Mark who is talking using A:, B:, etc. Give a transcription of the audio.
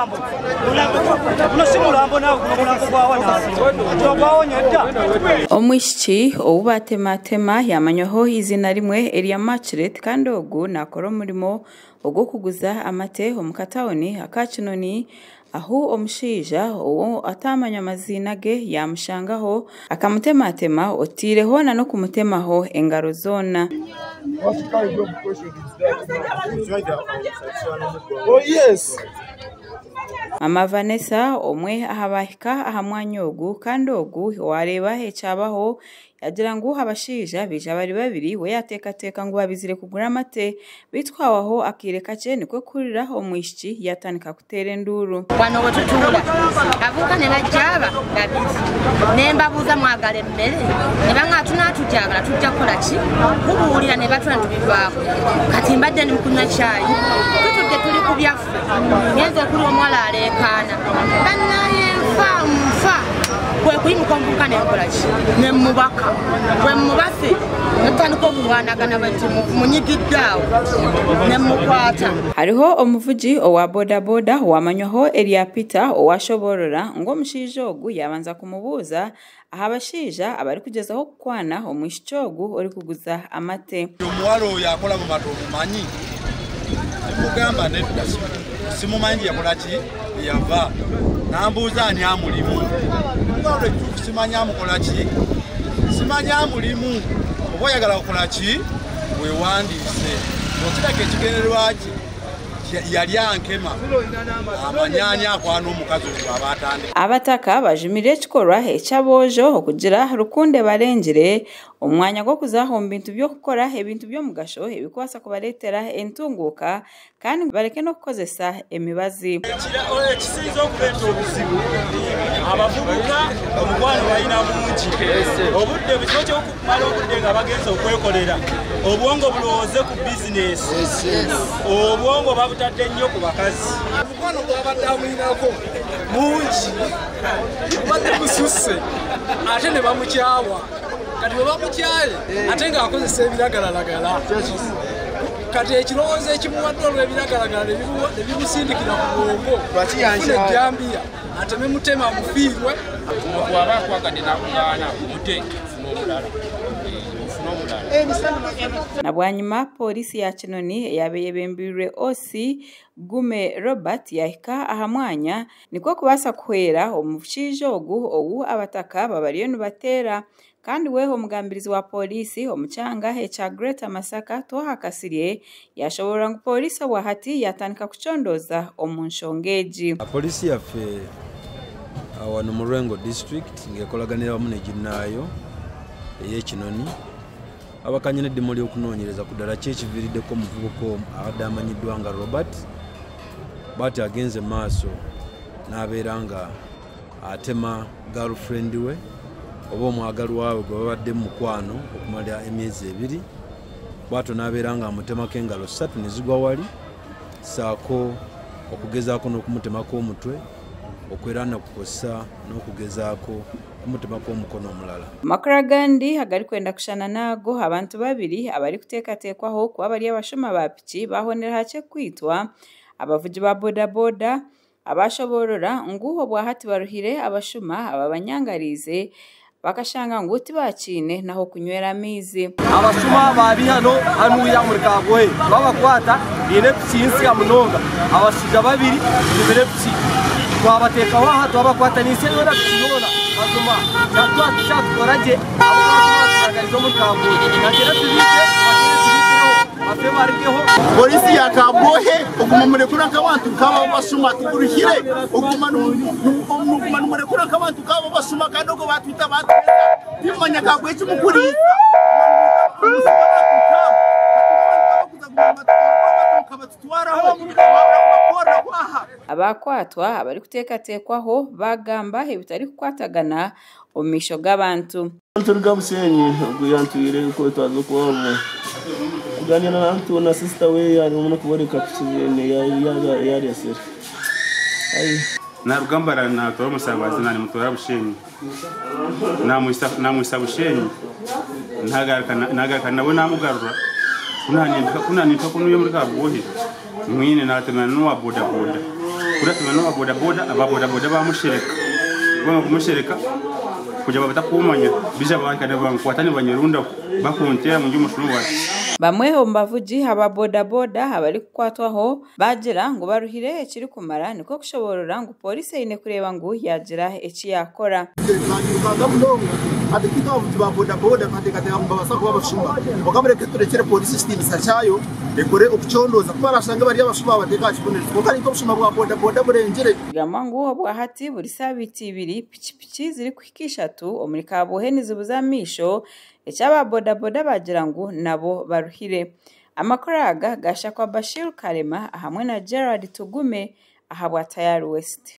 A: mulambo si mulambo nawe mulambo gwawana
B: omwishiki obubatematema yamanyaho izina rimwe Elia Margaret kandi ogu nakora omurimo ogwo kuguza amate omukatawuni akakinoni aho omushaija owo atamanya amazina ge yamushangaho akamutematema otireho na no kumutemaho engaro zona.
C: Oh yes.
B: Mama Vanessa omwe ahabahika ahamwanya ogu kandi ogu wareba echabaho yagira ngo abashija bija bari babiri we yatekateka ngo babizire kugura amate bitwawaho akireka cye niko kurira omwishiki yatanika kutera enduru
D: wano wotutula avuka ne bajaba babizi nemba buza mwagale mmere ne banga tunatujagala tujja kola ki kubuulira ne batwana tubivako kati mbadde ni mkunywa chai tutudde tuli ku byaffe ngenze kuli omwala alekana banaye mfa kwe kuyimukombuka nenkola ki ne mubaka kwe mubase natandika okuwanagana bati munyigiddawo ne mukwata.
B: Hariho omuvugi owa boda boda wamanywaho Elia Peter owashoborora ngo omushaija ogu yabanza kumubuuza ahabashija abari kugezaho kukwana omwishiki ogu ori kuguza amate.
C: Omuwala oyo akola mu mato omumanyi mugamba nedda simumanyi yakola ki yava nambuuza ani amulimu omuwala simanya amukola ki simanya amulimu oba oyagala kukola ki wewandiise okirako ekigendererwa ki yali ankema amanyani akwana omukazi oyo abatandika.
B: Abataka bajumire ekikorwa ekyabojo okugira rukunde barengire omwanya gwo kuzaho bintu byokukora ebintu byomugasho ebikwasa kubaletera entunguka kandi bareke no kukozesa emibazi.
A: Ekisinza okuleeta obuzibu abavubuka omukwano balina mungi obudde bukibo kyokumala obudde nga bagenza okwekolera obwongo bulowooze ku bizinesi obwongo babutadde nnyo ku bakazi.
C: Omukwano gwabadde amuyinako mungi badde bususse ate ne bamukyawa kati bwe bamukyaye ate ng'akozesa ebiragalalagala kati ekirowoozo ekimuwadde olw'ebiragalagala ne bimusindikira ku bwongo funa ejjambiya ateme mutema mufiirwe
E: bw'aba akwagadde n'akugaana mute ofuna omulala.
B: Na bwanyuma polisi ya Kinoni eyabeyebembirwe OC Gume Robert yahika ahamwanya niko kubasa kuhera omushaija ogu owu abataka babariyo nibatera kandi weho omugambirizi wa polisi omukyanga echa Greater Masaka tohakasirie yashobora ngo polisi wahati yatanika kuchondoza omunshongeji.
F: Polisi yaffe wano mu Rwengo district ngekolaganira wamu n'eginaayo ey'Ekinoni abakanyene dimuli okunoonyereza ku ddala ki ekiviiriddeko omuvubuka abadde amanyiddwa nga Robert bati agenze maaso n'abeera nga atema girlfriend we oba omwagalwa we gwe babadde mu mukwano okumala emyezi 2 bwato n'abeera nga amutemako engalo 3 ne zigwa wali saako okugezaako n'okumutemako omutwe okwerana kukosa n'okugezaako kumutemako omukono omulala.
B: Makura gandi agari kwenda kushana nago abantu babiri abari kutekatekwaho kuba bari abashoma ba piki bahonera hache kwitwa abavugi ba boda boda abashoborora nguho bwahati baruhire abashuma ababanyangarize bakashanga nguti bakine naho kunywera amizi.
A: Abashuma babi hano ya muri Kagohe babakwata ine piki ya munonga abashija babiri nibere piki twabateka waha twabakwata nise yora piki Azuma, natwa tshatukoraje abakagarizo mu Kagohe nakera tubite afe marikeho
C: polisi ya Kagohe ogumumurekura nk'abantu kaba basuma tuguruhire ogumumurekura nk'abantu kaba basuma kandi ogo batwita bantu bimanya Kagohe cy'umukurisa
B: abakwatwa abari kutekatekwaho bagamba ebitari kukwatagana omisho g'abantu.
G: Nturga Busenyi guyantwire ko twazo kwabo kuganira n'abantu na sister we yari umuntu kuboreka kizene yari yasera ai
H: na rugambara na tora musangazi nani mutora Busenyi na muisa Busenyi ntagaraka nabo namugarura kunani kunuye muri Kagohe mwine natemana no boda boda kuratuma no ababodaboda bamushereka bamwe kumushereka kuja batakumanya bija bankane bamkwatani banyerunda bakuntera mu by'umushuru wacu
B: bamwe ho mbavuji ababodaboda abari kukwatwaho bagira ngo baruhire ekiri kumara niko kushoborora ngo polisi ine kureba ngo yagira eki yakora
I: adikita abavuzi ba bodaboda katekateka mbabasa kuba bashumba bakamureke turekere polisi sitimisa cyayo ekore okucondoza kuba arashanga bari abashumba bateka kibonera kuko ariko bushumba bwa bodaboda burengere
B: gamangu bwa hati buri sabiti ibiri pichipichi ziri kwikishatu omuri kabuhe nizibuzamisho ecyaba bodaboda bagira ngo nabo baruhire amakoraga gasha kwa Bashir Karema hamwe na Gerard Tugume ahabwa Tayari West.